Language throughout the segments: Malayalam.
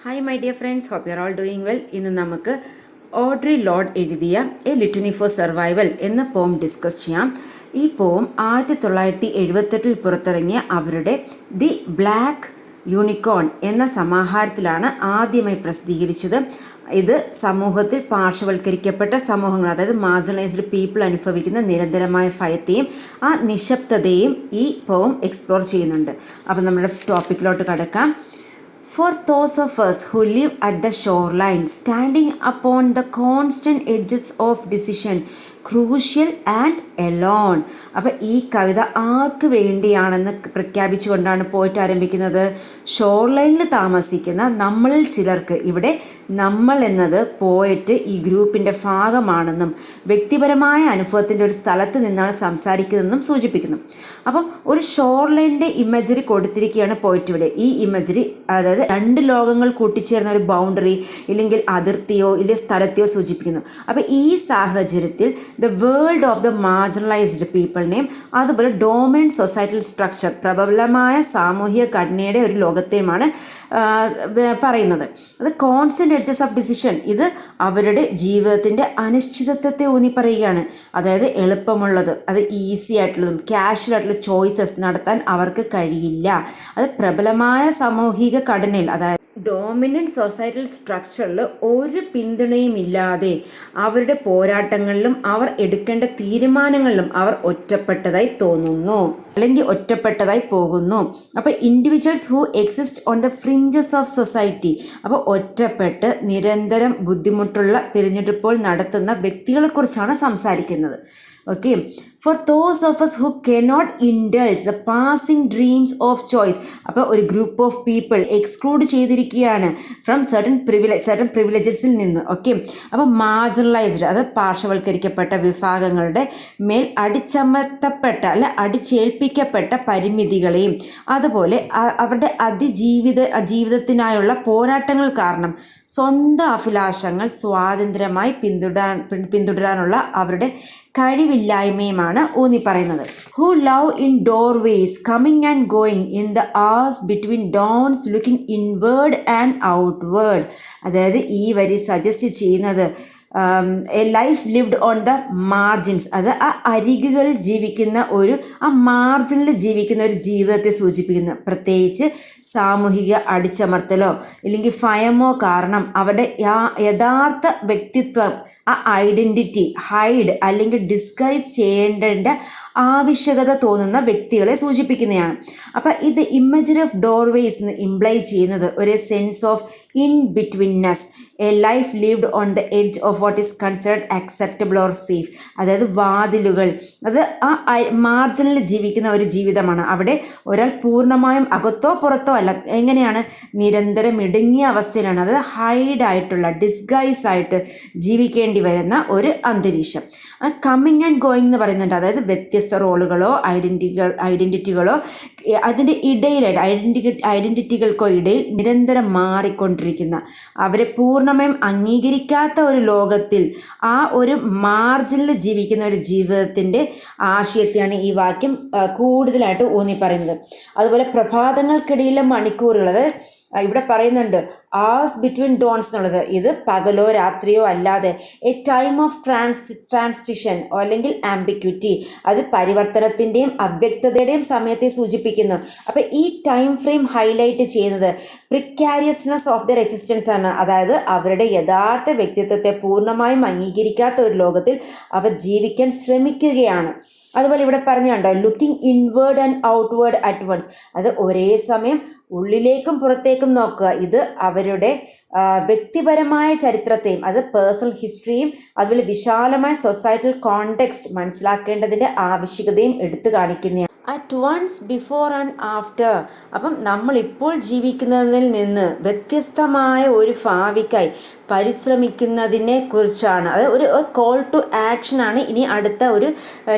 Hi my dear friends, hope you are all doing well. ഇന്ന് നമുക്ക് ഓഡ്രി ലോർഡ് എഴുതിയ എ ലിറ്റനി ഫോർ സർവൈവൽ എന്ന പോം ഡിസ്കസ് ചെയ്യാം. ഈ പോം 1978 പുറത്തിറങ്ങിയ അവരുടെ ദി ബ്ലാക്ക് യൂണിക്കോൺ എന്ന സമാഹാരത്തിലാണ് ആദ്യമായി പ്രസിദ്ധീകരിച്ചത്. ഇത് സമൂഹത്തിൽ പാർശ്വവൽക്കരിക്കപ്പെട്ട സമൂഹങ്ങൾ, അതായത് മാർജിനലൈസ്ഡ് പീപ്പിൾ അനുഭവിക്കുന്ന നിരന്തരമായ ഭയത്തെയും ആ നിശബ്ദതയും ഈ പോം എക്സ്പ്ലോർ ചെയ്യുന്നുണ്ട്. അപ്പം നമ്മുടെ ടോപ്പിക്കിലോട്ട് കടക്കാം. For those of us who live at the shoreline, standing upon the constant edges of decision, crucial and alone. അപ്പോൾ ഈ കവിത ആർക്ക് വേണ്ടിയാണെന്ന് പ്രഖ്യാപിച്ചുകൊണ്ടാണ് പോയിട്ട് ആരംഭിക്കുന്നത്. ഷോർലൈനിൽ താമസിക്കുന്ന നമ്മളിൽ ചിലർക്ക്, ഇവിടെ നമ്മൾ എന്നത് പോയറ്റ് ഈ ഗ്രൂപ്പിൻ്റെ ഭാഗമാണെന്നും വ്യക്തിപരമായ അനുഭവത്തിൻ്റെ ഒരു സ്ഥലത്ത് നിന്നാണ് സംസാരിക്കുന്നതെന്നും സൂചിപ്പിക്കുന്നു. അപ്പം ഒരു ഷോർലൈനിൻ്റെ ഇമേജറി കൊടുത്തിരിക്കുകയാണ് പോയറ്റ് ഇവിടെ. ഈ ഇമേജറി അതായത് രണ്ട് ലോകങ്ങൾ കൂട്ടിച്ചേർന്ന ഒരു ബൗണ്ടറി ഇല്ലെങ്കിൽ അതിർത്തിയോ ഇല്ലെങ്കിൽ സ്ഥലത്തെയോ സൂചിപ്പിക്കുന്നു. അപ്പോൾ ഈ സാഹചര്യത്തിൽ the world of the marginalised പീപ്പിളിനെയും അതുപോലെ ഡോമിനൻറ്റ് സൊസൈറ്റൽ സ്ട്രക്ചർ, പ്രബലമായ സാമൂഹിക ഘടനയുടെ ഒരു ലോകത്തെയുമാണ് പറയുന്നത്. അത് കോൺസ്റ്റന്റ് എഡ്ജസ് ഓഫ് ഡിസിഷൻ, ഇത് അവരുടെ ജീവിതത്തിൻ്റെ അനിശ്ചിതത്വത്തെ ഊന്നി പറയുകയാണ്. അതായത് എളുപ്പമുള്ളത്, അത് ഈസി ആയിട്ടുള്ളതും കാഷ്വൽ ആയിട്ടുള്ള ചോയ്സസ് നടത്താൻ അവർക്ക് കഴിയില്ല. അത് പ്രബലമായ സാമൂഹിക ഘടനയിൽ, അതായത് ഡോമിനൻറ്റ് സൊസൈറ്റൽ സ്ട്രക്ചറിൽ ഒരു പിന്തുണയും ഇല്ലാതെ അവരുടെ പോരാട്ടങ്ങളിലും അവർ എടുക്കേണ്ട തീരുമാനങ്ങളിലും അവർ ഒറ്റപ്പെട്ടതായി തോന്നുന്നു അല്ലെങ്കിൽ ഒറ്റപ്പെട്ടതായി പോകുന്നു. അപ്പോൾ individuals who exist on the fringes of society, അപ്പോൾ ഒറ്റപ്പെട്ട് നിരന്തരം ബുദ്ധിമുട്ടുള്ള തിരഞ്ഞെടുപ്പുകൾ നടത്തുന്ന വ്യക്തികളെക്കുറിച്ചാണ് സംസാരിക്കുന്നത്. Okay, for those of us who cannot indulge the passing dreams of choice, അപ്പോൾ ഒരു ഗ്രൂപ്പ് ഓഫ് പീപ്പിൾ എക്സ്ക്ലൂഡ് ചെയ്തിരിക്കുകയാണ് ഫ്രം certain പ്രിവിലേജസിൽ നിന്ന്. ഓക്കെ, അപ്പോൾ മാർജിനലൈസ്ഡ്, അത് പാർശ്വവൽക്കരിക്കപ്പെട്ട വിഭാഗങ്ങളുടെ മേൽ അടിച്ചമർത്തപ്പെട്ട അടിച്ചേൽപ്പിക്കപ്പെട്ട പരിമിതികളെയും അതുപോലെ അവരുടെ ജീവിതത്തിനായുള്ള പോരാട്ടങ്ങൾ കാരണം സ്വന്തം അഭിലാഷങ്ങൾ സ്വാതന്ത്ര്യമായി പിന്തുടരാനുള്ള അവരുടെ കഴിവില്ലായ്മയുമാണ് ഊന്നി പറയുന്നത്. Who love in doorways coming and going in the hours between dawns looking inward and outward. അതായത് ഈ വരി സജസ്റ്റ് ചെയ്യുന്നത് a life lived on the margins, അത് ആ അരികുകളിൽ ജീവിക്കുന്ന മാർജിനിൽ ജീവിക്കുന്ന ഒരു ജീവിതത്തെ സൂചിപ്പിക്കുന്നു. പ്രത്യേകിച്ച് സാമൂഹിക അടിച്ചമർത്തലോ ഇല്ലെങ്കിൽ ഭയമോ കാരണം അവരുടെ യഥാർത്ഥ വ്യക്തിത്വം, ആ ഐഡൻറ്റിറ്റി ഹൈഡ് അല്ലെങ്കിൽ ഡിസ്ഗൈസ് ചെയ്യേണ്ട ആവശ്യകത തോന്നുന്ന വ്യക്തികളെ സൂചിപ്പിക്കുന്നതാണ്. അപ്പം ഇത് ഇമേജറി ഓഫ് ഡോർവേസ് എന്ന് ഇംപ്ലൈ ചെയ്യുന്നത് ഒരു sense of in betweenness, a life lived on the edge of what is considered acceptable or safe. അതായത് വാതിലുകൾ, അത് ആ മാർജിനിൽ ജീവിക്കുന്ന ഒരു ജീവിതമാണ്. അവിടെ ഒരാൾ പൂർണ്ണമായും അകത്തോ പുറത്തോ അല്ല, എങ്ങനെയാണ് നിരന്തരം ഇടുങ്ങിയ അവസ്ഥയിലാണ്, അത് ഹൈഡായിട്ടുള്ള ഡിസ്ഗൈസ് ആയിട്ട് ജീവിക്കേണ്ടി വരുന്ന ഒരു അന്തരീക്ഷം. കമ്മിങ് ആൻഡ് ഗോയിങ് എന്ന് പറയുന്നുണ്ട്. അതായത് വ്യത്യസ്ത റോളുകളോ ഐഡൻറ്റിറ്റികളോ അതിൻ്റെ ഇടയിലായിട്ട് ഐഡൻറ്റിറ്റികൾക്കോ ഇടയിൽ നിരന്തരം മാറിക്കൊണ്ടിരിക്കുന്ന, അവരെ പൂർണ്ണമായും അംഗീകരിക്കാത്ത ഒരു ലോകത്തിൽ ആ ഒരു മാർജിനിൽ ജീവിക്കുന്ന ഒരു ജീവിതത്തിൻ്റെ ആശയത്തെയാണ് ഈ വാക്യം കൂടുതലായിട്ട് ഊന്നി പറയുന്നത്. അതുപോലെ പ്രഭാതങ്ങൾക്കിടയിലെ മണിക്കൂറുകൾ, അതായത് ഇവിടെ പറയുന്നുണ്ട് ആസ് ബിറ്റ്വീൻ ഡോൺസ് എന്നുള്ളത്, ഇത് പകലോ രാത്രിയോ അല്ലാതെ എ ടൈം ഓഫ് ട്രാൻസിഷൻ അല്ലെങ്കിൽ ആംബിക്വിറ്റി, അത് പരിവർത്തനത്തിൻ്റെയും അവ്യക്തതയുടെയും സമയത്തെ സൂചിപ്പിക്കുന്നു. അപ്പോൾ ഈ ടൈം ഫ്രെയിം ഹൈലൈറ്റ് ചെയ്യുന്നത് പ്രിക്കാരിയസ്നെസ് ഓഫ് ദർ എക്സിസ്റ്റൻസ് ആണ്. അതായത് അവരുടെ യഥാർത്ഥ വ്യക്തിത്വത്തെ പൂർണ്ണമായും അംഗീകരിക്കാത്ത ഒരു ലോകത്തിൽ അവർ ജീവിക്കാൻ ശ്രമിക്കുകയാണ്. അതുപോലെ ഇവിടെ പറഞ്ഞുണ്ടോ looking inward and outward at once, അത് ഒരേ സമയം ഉള്ളിലേക്കും പുറത്തേക്കും നോക്കുക. ഇത് അവരുടെ വ്യക്തിപരമായ ചരിത്രത്തെയും അത് പേഴ്സണൽ ഹിസ്റ്ററിയും അതുപോലെ വിശാലമായ സൊസൈറ്റൽ കോണ്ടെക്സ്റ്റ് മനസ്സിലാക്കേണ്ടതിൻ്റെ ആവശ്യകതയും എടുത്തു കാണിക്കുന്നതാണ്. At once before and after, അപ്പം നമ്മളിപ്പോൾ ജീവിക്കുന്നതിൽ നിന്ന് വ്യത്യസ്തമായ ഒരു ഭാവിക്കായി പരിശ്രമിക്കുന്നതിനെ കുറിച്ചാണ്. അത് ഒരു കോൾ ടു ആക്ഷനാണ് ഇനി അടുത്ത ഒരു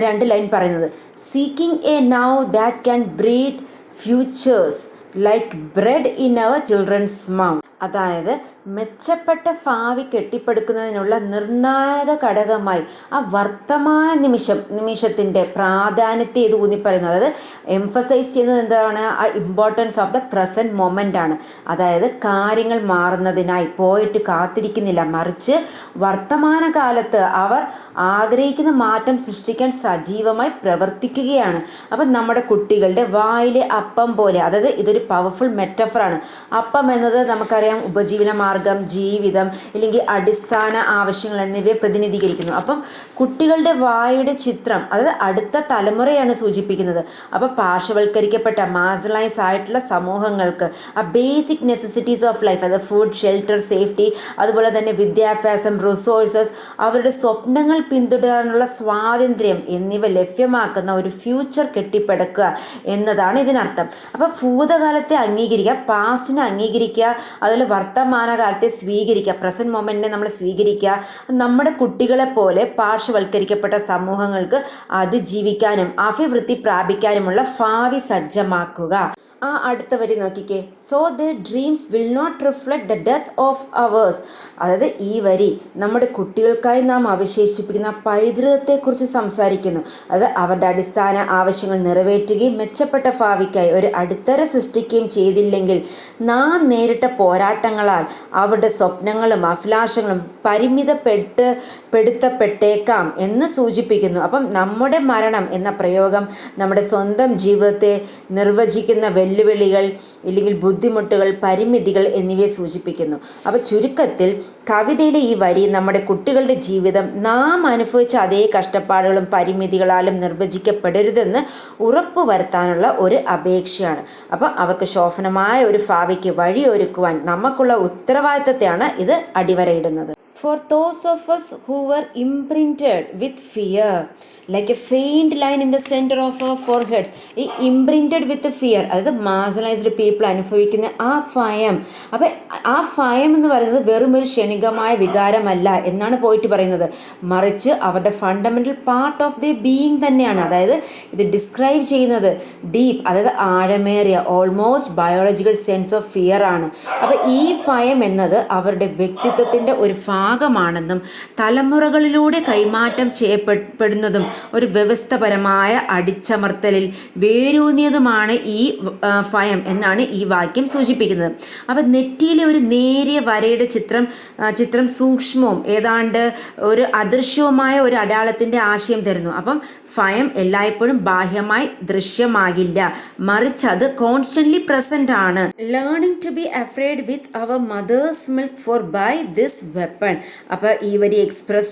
2 ലൈൻ പറയുന്നത്. Seeking a now that can breed futures like bread in our children's mouth. അതായത് മെച്ചപ്പെട്ട ഭാവി കെട്ടിപ്പടുക്കുന്നതിനുള്ള നിർണായക ഘടകമായി ആ വർത്തമാന നിമിഷത്തിൻ്റെ പ്രാധാന്യത്തെ ഇത് ഊന്നിപ്പറയുന്നത്. അതായത് എംഫസൈസ് ചെയ്യുന്നത് എന്താണ്? ആ importance of the present moment ആണ്. അതായത് കാര്യങ്ങൾ മാറുന്നതിനായി പോയിട്ട് കാത്തിരിക്കുന്നില്ല, മറിച്ച് വർത്തമാനകാലത്ത് അവർ ആഗ്രഹിക്കുന്ന മാറ്റം സൃഷ്ടിക്കാൻ സജീവമായി പ്രവർത്തിക്കുകയാണ്. അപ്പം നമ്മുടെ കുട്ടികളുടെ വായിലെ അപ്പം പോലെ, അതായത് ഇതൊരു പവർഫുൾ മെറ്റഫറാണ്. അപ്പം എന്നത് നമുക്കറിയാം ഉപജീവന മാർഗം, ജീവിതം, ഇല്ലെങ്കിൽ അടിസ്ഥാന ആവശ്യങ്ങൾ എന്നിവയെ പ്രതിനിധീകരിക്കുന്നു. അപ്പം കുട്ടികളുടെ വായുടെ ചിത്രം അതായത് അടുത്ത തലമുറയാണ് സൂചിപ്പിക്കുന്നത്. അപ്പം പാർശ്വവൽക്കരിക്കപ്പെട്ട മാർജിനലൈസ് ആയിട്ടുള്ള സമൂഹങ്ങൾക്ക് ആ ബേസിക് നെസസിറ്റീസ് ഓഫ് ലൈഫ്, അതായത് ഫുഡ്, ഷെൽട്ടർ, സേഫ്റ്റി, അതുപോലെ തന്നെ വിദ്യാഭ്യാസം, റിസോഴ്സസ്, അവരുടെ സ്വപ്നങ്ങൾ പിന്തുടരാനുള്ള സ്വാതന്ത്ര്യം എന്നിവ ലഭ്യമാക്കുന്ന ഒരു ഫ്യൂച്ചർ കെട്ടിപ്പടുക്കുക എന്നതാണ് ഇതിനർത്ഥം. അപ്പോൾ ഭൂതകാലത്തെ അംഗീകരിക്കുക, പാസ്റ്റിനെ അംഗീകരിക്കുക, അതുപോലെ വർത്തമാനകാലത്തെ സ്വീകരിക്കുക, പ്രസൻറ്റ് മൊമെൻറ്റിനെ നമ്മൾ സ്വീകരിക്കുക. നമ്മുടെ കുട്ടികളെ പോലെ പാർശ്വവൽക്കരിക്കപ്പെട്ട സമൂഹങ്ങൾക്ക് അതിജീവിക്കാനും അഭിവൃദ്ധി പ്രാപിക്കാനുമുള്ള ഭാവി സജ്ജമാക്കുക. ആ അടുത്ത വരി നോക്കിക്കേ. So the dreams will not reflect the death of ours. അതായത് ഈ വരി നമ്മുടെ കുട്ടികൾക്കായി നാം അവശേഷിപ്പിക്കുന്ന പൈതൃകത്തെക്കുറിച്ച് സംസാരിക്കുന്നു. അത് അവരുടെ അടിസ്ഥാന ആവശ്യങ്ങൾ നിറവേറ്റുകയും മെച്ചപ്പെട്ട ഭാവിക്കായി ഒരു അടിത്തറ സൃഷ്ടിക്കുകയും ചെയ്തില്ലെങ്കിൽ നാം നേരിട്ട പോരാട്ടങ്ങളാൽ അവരുടെ സ്വപ്നങ്ങളും അഭിലാഷങ്ങളും പരിമിതപ്പെടുത്തപ്പെട്ടേക്കാം എന്ന് സൂചിപ്പിക്കുന്നു. അപ്പം നമ്മുടെ മരണം എന്ന പ്രയോഗം നമ്മുടെ സ്വന്തം ജീവിതത്തെ നിർവചിക്കുന്ന വെല്ലുവിളികൾ, ഇല്ലെങ്കിൽ ബുദ്ധിമുട്ടുകൾ, പരിമിതികൾ എന്നിവയെ സൂചിപ്പിക്കുന്നു. അപ്പോൾ ചുരുക്കത്തിൽ കവിതയിലെ ഈ വരി നമ്മുടെ കുട്ടികളുടെ ജീവിതം നാം അനുഭവിച്ച അതേ കഷ്ടപ്പാടുകളും പരിമിതികളാലും നിർവചിക്കപ്പെടരുതെന്ന് ഉറപ്പുവരുത്താനുള്ള ഒരു അപേക്ഷയാണ്. അപ്പോൾ അവർക്ക് ശോഭനമായ ഒരു ഭാവിക്ക് വഴിയൊരുക്കുവാൻ നമുക്കുള്ള ഉത്തരവാദിത്തത്തെയാണ് ഇത് അടിവരയിടുന്നത്. For those of us who were imprinted with fear, like a faint line in the center of our foreheads. ഈ ഇംപ്രിൻറ്റഡ് വിത്ത് ഫിയർ, അതായത് മാർജിനലൈസ്ഡ് പീപ്പിൾ അനുഭവിക്കുന്ന ആ ഭയം. അപ്പം ആ ഭയം എന്ന് പറയുന്നത് വെറും ഒരു ക്ഷണികമായ വികാരമല്ല എന്നാണ് പോയിട്ട് പറയുന്നത്, മറിച്ച് അവരുടെ fundamental part of the being തന്നെയാണ്. അതായത് ഇത് ഡിസ്ക്രൈബ് ചെയ്യുന്നത് ഡീപ്പ്, അതായത് ആഴമേറിയ, almost biological sense of fear ആണ്. അപ്പോൾ ഈ ഭയം എന്നത് അവരുടെ വ്യക്തിത്വത്തിൻ്റെ ഒരു ഭാഗമാണെന്നും തലമുറകളിലൂടെ കൈമാറ്റം ചെയ്യപ്പെടുന്നതും ഒരു വ്യവസ്ഥപരമായ അടിച്ചമർത്തലിൽ വേരൂന്നിയതുമാണ് ഈ ഭയം എന്നാണ് ഈ വാക്യം സൂചിപ്പിക്കുന്നത്. അപ്പം നെറ്റിയിലെ ഒരു നേരിയ വരയുടെ ചിത്രം സൂക്ഷ്മവും ഏതാണ്ട് ഒരു അദൃശ്യവുമായ ഒരു അടയാളത്തിൻ്റെ ആശയം തരുന്നു. അപ്പം ഭയം എല്ലായ്പ്പോഴും ബാഹ്യമായി ദൃശ്യമാകില്ല, മറിച്ച് അത് കോൺസ്റ്റന്റ്ലി പ്രസന്റ് ആണ്. Learning to be afraid with our mother's milk for by this weapon. അപ്പോൾ ഈ വരി എക്സ്പ്രസ്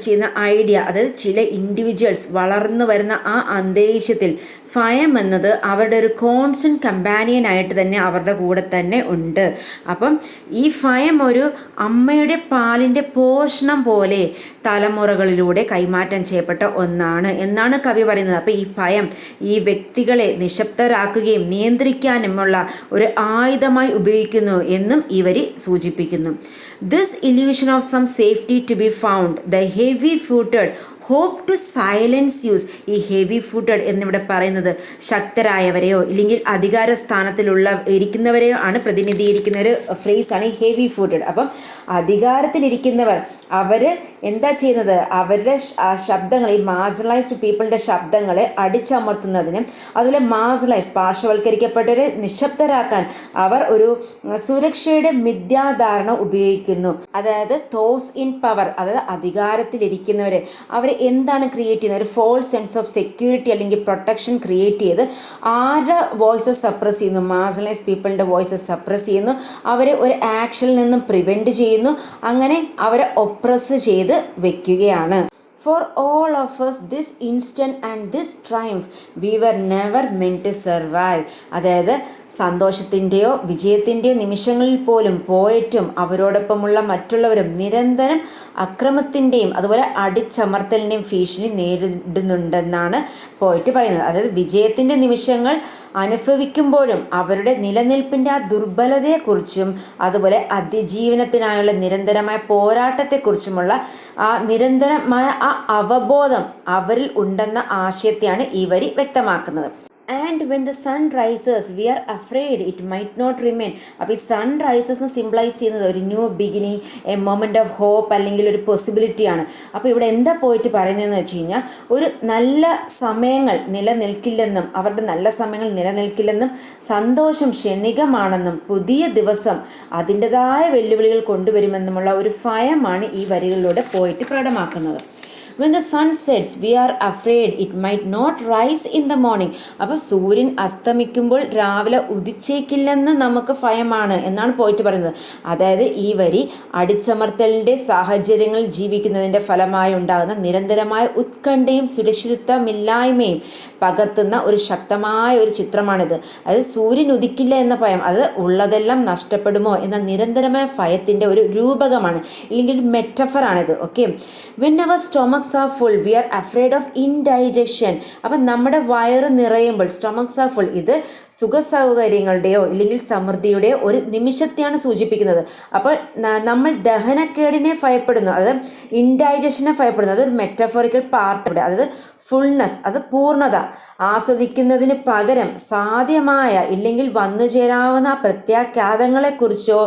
ചെയ്യുന്ന ഐഡിയ, അതായത് ചില ഇൻഡിവിജ്വൽസ് വളർന്നു വരുന്ന ആ അന്തരീക്ഷത്തിൽ ഭയം എന്നത് അവരുടെ ഒരു കോൺസ്റ്റന്റ് കമ്പാനിയൻ ആയിട്ട് തന്നെ അവരുടെ കൂടെ തന്നെ ഉണ്ട്. അപ്പം ഈ ഭയം ഒരു അമ്മയുടെ പാലിൻ്റെ പോഷണം പോലെ തലമുറകളിലൂടെ കൈമാറ്റം ചെയ്യപ്പെട്ട ഒന്നാണ് എന്നാണ് കവി പറയുന്നത്. അപ്പോൾ ഈ ഭയം ഈ വ്യക്തികളെ നിശബ്ദരാക്കുകയും നിയന്ത്രിക്കാനുമുള്ള ഒരു ആയുധമായി ഉപയോഗിക്കുന്നു എന്നും ഈ വരി സൂചിപ്പിക്കുന്നു. This illusion of some safety to be found the heavy footed hope to silence us. ഈ ഹെവി ഫൂട്ടഡ് എന്നിവിടെ പറയുന്നത് ശക്തരായവരെയോ ഇല്ലെങ്കിൽ അധികാര ഇരിക്കുന്നവരെയോ ആണ് പ്രതിനിധീകരിക്കുന്ന ഒരു ഫ്രേസാണ് ഈ ഹെവി ഫൂട്ടഡ്. അപ്പം അധികാരത്തിലിരിക്കുന്നവർ അവർ എന്താ ചെയ്യുന്നത്? അവരുടെ ശബ്ദങ്ങൾ, ഈ മാർജിനലൈസ്ഡ് പീപ്പിളിൻ്റെ ശബ്ദങ്ങളെ അടിച്ചമർത്തുന്നതിനും അതുപോലെ പാർശ്വവൽക്കരിക്കപ്പെട്ടവരെ നിശബ്ദരാക്കാൻ അവർ ഒരു സുരക്ഷയുടെ മിഥ്യാധാരണ ഉപയോഗിക്കുന്നു. അതായത് തോസ് ഇൻ പവർ, അതായത് അധികാരത്തിലിരിക്കുന്നവരെ അവരെ എന്താണ് ക്രിയേറ്റ് ചെയ്യുന്നത്? ഒരു ഫോൾസ് സെൻസ് ഓഫ് സെക്യൂരിറ്റി അല്ലെങ്കിൽ പ്രൊട്ടക്ഷൻ ക്രിയേറ്റ് ചെയ്ത് ആരുടെ വോയിസസ് സപ്രസ് ചെയ്യുന്നു? മാർജിനലൈസ്ഡ് പീപ്പിളിൻ്റെ വോയിസസ് സപ്രസ് ചെയ്യുന്നു, അവരെ ഒരു ആക്ഷനിൽ നിന്നും പ്രിവെൻറ്റ് ചെയ്യുന്നു, അങ്ങനെ അവരെ ഒപ്രസ് ചെയ്ത് വെക്കുകയാണ്. For all of us, this instant and this triumph, we were never meant to survive. അതായത് സന്തോഷത്തിൻ്റെയോ വിജയത്തിൻ്റെയോ നിമിഷങ്ങളിൽ പോലും പോയിട്ടും അവരോടൊപ്പമുള്ള മറ്റുള്ളവരും നിരന്തരം അക്രമത്തിൻ്റെയും അതുപോലെ അടിച്ചമർത്തലിൻ്റെയും ഭീഷണി നേരിടുന്നുണ്ടെന്നാണ് പോയിട്ട് പറയുന്നത്. അതായത് വിജയത്തിൻ്റെ നിമിഷങ്ങൾ അനുഭവിക്കുമ്പോഴും അവരുടെ നിലനിൽപ്പിൻ്റെ ആ ദുർബലതയെക്കുറിച്ചും അതുപോലെ അതിജീവനത്തിനായുള്ള നിരന്തരമായ പോരാട്ടത്തെക്കുറിച്ചുമുള്ള ആ നിരന്തരമായ ആ അവബോധം അവരിൽ ഉണ്ടെന്ന ആശയത്തെയാണ് ഈ വരി വ്യക്തമാക്കുന്നത്. And when the sun rises we are afraid it might not remain. അപ്പോൾ ഈ സൺ റൈസസ് എന്ന് സിംപ്ലൈസ് ചെയ്യുന്നത് ഒരു new beginning, a moment of hope, അല്ലെങ്കിൽ ഒരു പോസിബിലിറ്റിയാണ്. അപ്പോൾ ഇവിടെ എന്താ പോയിട്ട് പറയുന്നതെന്ന് വെച്ച് കഴിഞ്ഞാൽ ഒരു നല്ല സമയങ്ങൾ നിലനിൽക്കില്ലെന്നും അവരുടെ നല്ല സമയങ്ങൾ നിലനിൽക്കില്ലെന്നും സന്തോഷം ക്ഷണികമാണെന്നും പുതിയ ദിവസം അതിൻ്റെതായ വെല്ലുവിളികൾ കൊണ്ടുവരുമെന്നുമുള്ള ഒരു ഭയമാണ് ഈ വരികളിലൂടെ പോയിട്ട് പ്രകടമാക്കുന്നത്. When the sun sets, we are afraid it might not rise in the morning. അപ്പോൾ സൂര്യൻ അസ്തമിക്കുമ്പോൾ രാവിലെ ഉദിച്ചേക്കില്ലെന്ന് നമുക്ക് ഭയമാണ് എന്നാണ് പോയിട്ട് പറയുന്നത്. അതായത് ഈ വരി അടിച്ചമർത്തലിൻ്റെ സാഹചര്യങ്ങളിൽ ജീവിക്കുന്നതിൻ്റെ ഫലമായി ഉണ്ടാകുന്ന നിരന്തരമായ ഉത്കണ്ഠയും സുരക്ഷിതത്വമില്ലായ്മയും പകർത്തുന്ന ഒരു ശക്തമായ ഒരു ചിത്രമാണിത്. അതായത് സൂര്യൻ ഉദിക്കില്ല എന്ന ഭയം, അത് ഉള്ളതെല്ലാം നഷ്ടപ്പെടുമോ എന്ന നിരന്തരമായ ഭയത്തിൻ്റെ ഒരു രൂപകമാണ്, അല്ലെങ്കിൽ ഒരു മെറ്റഫറാണിത്. Okay, when our stomachs are full we are afraid of indigestion. അപ്പം നമ്മുടെ വയറ് നിറയുമ്പോൾ സ്റ്റൊമക്സ് ആർ ഫുൾ, ഇത് സുഖസൗകര്യങ്ങളുടെയോ ഇല്ലെങ്കിൽ സമൃദ്ധിയുടെയോ ഒരു നിമിഷത്തെയാണ് സൂചിപ്പിക്കുന്നത്. അപ്പോൾ നമ്മൾ ദഹനക്കേടിനെ ഭയപ്പെടുന്നു, അത് ഇൻഡൈജഷനെ ഭയപ്പെടുന്നു, അതൊരു മെറ്റഫോറിക്കൽ പാർട്ട്. അതായത് ഫുൾനെസ്, അത് പൂർണ്ണത ആസ്വദിക്കുന്നതിന് പകരം സാധ്യമായ ഇല്ലെങ്കിൽ വന്നു ചേരാവുന്ന പ്രത്യാഘാതങ്ങളെക്കുറിച്ചോ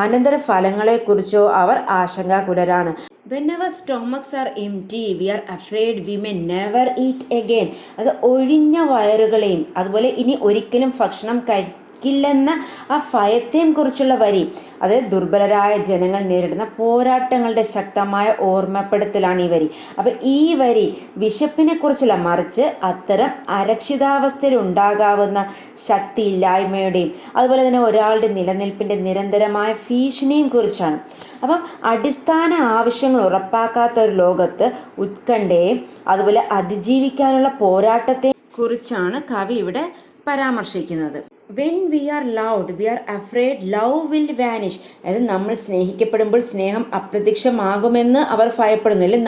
അനന്തരഫലങ്ങളെക്കുറിച്ചോ അവർ ആശങ്കാകുലരാണ്. When our stomachs are empty, we are afraid we may never eat again. അത് ഒഴിഞ്ഞ വയറുകളെയും അതുപോലെ ഇനി ഒരിക്കലും ഭക്ഷണം കഴിക്കില്ലെന്ന ആ ഭയത്തെയും കുറിച്ചുള്ള വരി, അതായത് ദുർബലരായ ജനങ്ങൾ നേരിടുന്ന പോരാട്ടങ്ങളുടെ ശക്തമായ ഓർമ്മപ്പെടുത്തലാണ് ഈ വരി. അപ്പം ഈ വരി വിശപ്പിനെ കുറിച്ചല്ല, മറിച്ച് അത്തരം അരക്ഷിതാവസ്ഥയിൽ ഉണ്ടാകാവുന്ന ശക്തിയില്ലായ്മയുടെയും അതുപോലെ തന്നെ ഒരാളുടെ നിലനിൽപ്പിൻ്റെ നിരന്തരമായ ഭീഷണിയും കുറിച്ചാണ്. അപ്പം അടിസ്ഥാന ആവശ്യങ്ങൾ ഉറപ്പാക്കാത്ത ഒരു ലോകത്ത് ഉത്കണ്ഠയെയും അതുപോലെ അതിജീവിക്കാനുള്ള പോരാട്ടത്തെ കുറിച്ചാണ് കവി ഇവിടെ പരാമർശിക്കുന്നത്. When we are loved we are afraid love will vanish. അതായത് നമ്മൾ സ്നേഹിക്കപ്പെടുമ്പോൾ സ്നേഹം അപ്രത്യക്ഷമാകുമെന്ന് അവർ ഭയപ്പെടുന്നു, അല്ലെങ്കിൽ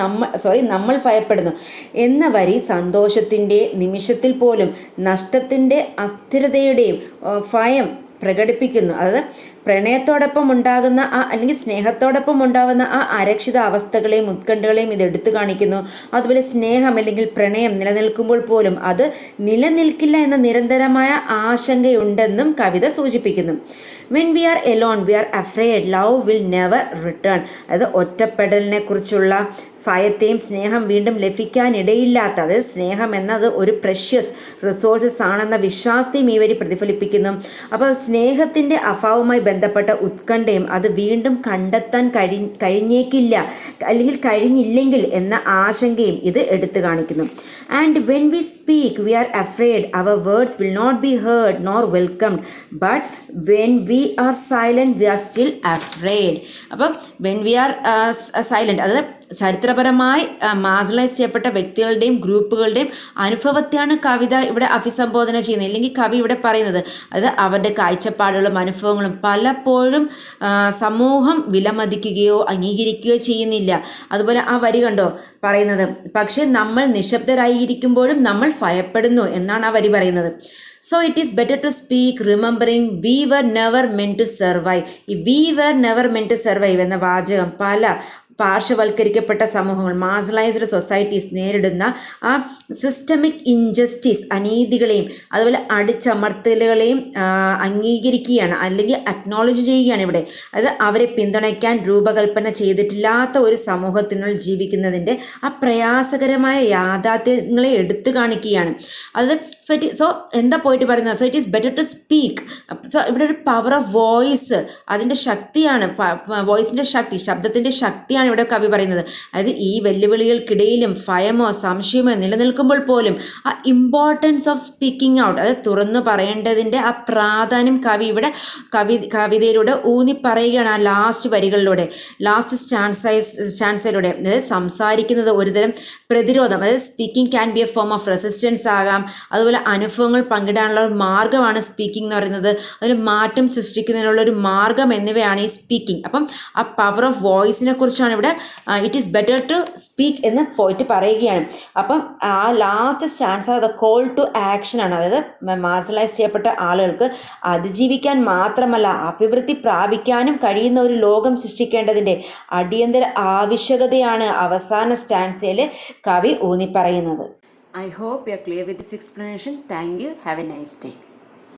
നമ്മൾ ഭയപ്പെടുന്നു എന്ന വരി സന്തോഷത്തിൻ്റെ നിമിഷത്തിൽ പോലും നഷ്ടത്തിൻ്റെ അസ്ഥിരതയുടെയും ഭയം പ്രകടിപ്പിക്കുന്നു. അതായത് പ്രണയത്തോടൊപ്പം ഉണ്ടാകുന്ന അല്ലെങ്കിൽ സ്നേഹത്തോടൊപ്പം ഉണ്ടാകുന്ന ആ അരക്ഷിത അവസ്ഥകളെയും ഉത്കണ്ഠകളെയും ഇത് എടുത്തു കാണിക്കുന്നു. അതുപോലെ സ്നേഹം അല്ലെങ്കിൽ പ്രണയം നിലനിൽക്കുമ്പോൾ പോലും അത് നിലനിൽക്കില്ല എന്ന നിരന്തരമായ ആശങ്കയുണ്ടെന്നും കവിത സൂചിപ്പിക്കുന്നു. When we R Elon V are afraid love will never return. അതായത് ഒറ്റപ്പെടലിനെ കുറിച്ചുള്ള ഭയത്തെയും സ്നേഹം വീണ്ടും ലഭിക്കാനിടയില്ലാത്ത, അതായത് സ്നേഹം എന്നത് ഒരു പ്രഷ്യസ് റിസോഴ്സസ് ആണെന്ന വിശ്വാസത്തെയും ഈ വരി പ്രതിഫലിപ്പിക്കുന്നു. അപ്പോൾ സ്നേഹത്തിൻ്റെ അഭാവവുമായി ബന്ധപ്പെട്ട ഉത്കണ്ഠയും അത് വീണ്ടും കണ്ടെത്താൻ കഴിഞ്ഞേക്കില്ല അല്ലെങ്കിൽ കഴിഞ്ഞില്ലെങ്കിൽ എന്ന ആശങ്കയും ഇത് എടുത്തു കാണിക്കുന്നു. And when we speak we are afraid our words will not be heard nor welcomed but when we are silent we are still afraid. അപ്പം വെൻ വി ആർ സൈലൻറ്റ്, അത് ചരിത്രപരമായി മാർജിനലൈസ് ചെയ്യപ്പെട്ട വ്യക്തികളുടെയും ഗ്രൂപ്പുകളുടെയും അനുഭവത്തെയാണ് കവിത ഇവിടെ അഭിസംബോധന ചെയ്യുന്നത്, അല്ലെങ്കിൽ കവി ഇവിടെ പറയുന്നത്. അത് അവരുടെ കാഴ്ചപ്പാടുകളും അനുഭവങ്ങളും പലപ്പോഴും സമൂഹം വിലമതിക്കുകയോ അംഗീകരിക്കുകയോ ചെയ്യുന്നില്ല. അതുപോലെ ആ വരി കണ്ടോ പറയുന്നത്, പക്ഷേ നമ്മൾ നിശബ്ദരായിരിക്കുമ്പോഴും നമ്മൾ ഭയപ്പെടുന്നു എന്നാണ് ആ വരി പറയുന്നത്. So it is better to speak remembering we were never meant to survive. ഈ we were never meant to survive എന്ന വാചകം പല പാർശ്വവൽക്കരിക്കപ്പെട്ട സമൂഹങ്ങൾ, മാർജിനലൈസ്ഡ് സൊസൈറ്റീസ് നേരിടുന്ന ആ സിസ്റ്റമിക് ഇൻജസ്റ്റിസ്, അനീതികളെയും അതുപോലെ അടിച്ചമർത്തലുകളെയും അംഗീകരിക്കുകയാണ് അല്ലെങ്കിൽ അക്നോളജ് ചെയ്യുകയാണ് ഇവിടെ. അത് അവരെ പിന്തുണയ്ക്കാൻ രൂപകൽപ്പന ചെയ്തിട്ടില്ലാത്ത ഒരു സമൂഹത്തിനുള്ളിൽ ജീവിക്കുന്നതിൻ്റെ ആ പ്രയാസകരമായ യാഥാർത്ഥ്യങ്ങളെ എടുത്തു കാണിക്കുകയാണ്. അത് സോ എന്താ പോയിട്ട് പറയുന്നത്, so it is better to speak. So ഇവിടെ ഒരു പവർ ഓഫ് വോയിസ്, അതിൻ്റെ ശക്തിയാണ്, വോയിസിൻ്റെ ശക്തി, ശബ്ദത്തിൻ്റെ ശക്തിയാണ് ഇവിടെ കവി പറയുന്നത്. അതായത് ഈ വെല്ലുവിളികൾക്കിടയിലും ഭയമോ സംശയമോ നിലനിൽക്കുമ്പോൾ പോലും ആ ഇമ്പോർട്ടൻസ് ഓഫ് സ്പീക്കിംഗ് ഔട്ട്, അത് തുറന്നു പറയേണ്ടതിൻ്റെ ആ പ്രാധാന്യം കവി ഇവിടെ കവിതയിലൂടെ ഊന്നി പറയുകയാണ്. ആ ലാസ്റ്റ് വരികളിലൂടെ, ലാസ്റ്റ് സ്റ്റാൻസയിലൂടെ, അതായത് സംസാരിക്കുന്നത് ഒരുതരം പ്രതിരോധം, അതായത് speaking can be A form of resistance ആകാം. അതുപോലെ അനുഭവങ്ങൾ പങ്കിടാനുള്ള ഒരു മാർഗ്ഗമാണ് സ്പീക്കിംഗ് എന്ന് പറയുന്നത്. അതിൽ മാറ്റം സൃഷ്ടിക്കുന്നതിനുള്ള ഒരു മാർഗ്ഗം എന്നിവയാണ് ഈ സ്പീക്കിംഗ്. അപ്പം ആ പവർ ഓഫ് വോയിസിനെ കുറിച്ചാണ് ഇവിടെ it is better to speak എന്ന് പോയിട്ട് പറയുകയാണ്. അപ്പം ആ last stanza the call to action ആണ്. അതായത് മാർജിനലൈസ് ചെയ്യപ്പെട്ട ആളുകൾക്ക് അതിജീവിക്കാൻ മാത്രമല്ല അഭിവൃദ്ധി പ്രാപിക്കാനും കഴിയുന്ന ഒരു ലോകം സൃഷ്ടിക്കേണ്ടതിൻ്റെ അടിയന്തര ആവശ്യകതയാണ് അവസാന സ്റ്റാൻസയിൽ കവി ഊന്നി പറയുന്നത്. I hope you are clear with this explanation. Thank you. Have a nice day.